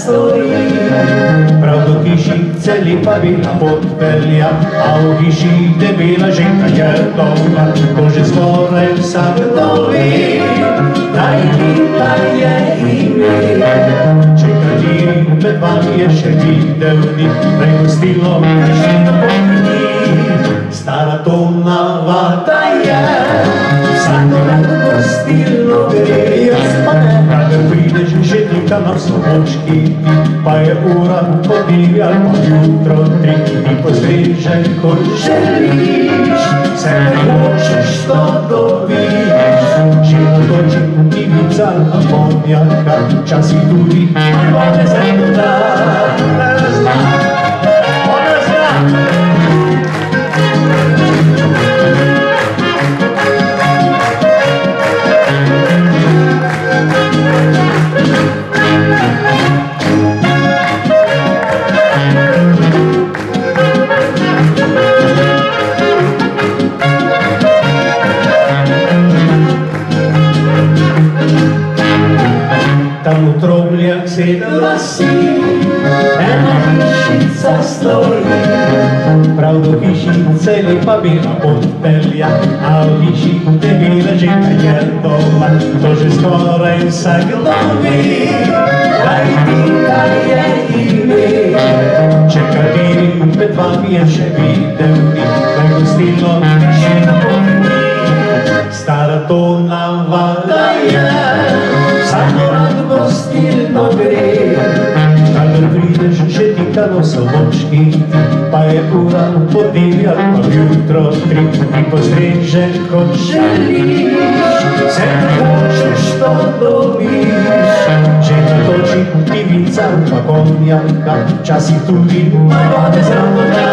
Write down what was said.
stoji. Prav do hišice lepa bela podpelja, a v hiši debela ženka je dolga, ko že skoraj vsakdo ve, da ji Pika je ime. Če kateri med vami je še videl ni, prej gostilo tišino pomeni. Stara to navada je, vsako rad gostilno gre. Jaz pa ne, kadar prideš že tika na sobočki, pa je ura po dnevi ali pa jutro 3, ti postrežaj, kot želiš, vse ne hočeš, to dobiš. Že mogoče ivica ali konjaka, včasih tudi vode zreda. Tam v Trobljah sedela si, ena hišica stoji. Prav do hišice lepa bela podpelja, a v hiši debela ženka je doma. To že skoraj vsakdo ve, da ji Pika je ime. Če kateri med vami je še videl ni, da je gostilo tišino pomeni. Stara to navada je, vsako rad gostilno gre. Kadar prideš že tika na sobočki, pa je ura po dnevi ali pa jutro 3, ti postreže, kot želiš, vse ne hočeš, to dobiš. Že natoči ivica ali pa konjaka, včasih tudi vode zreda.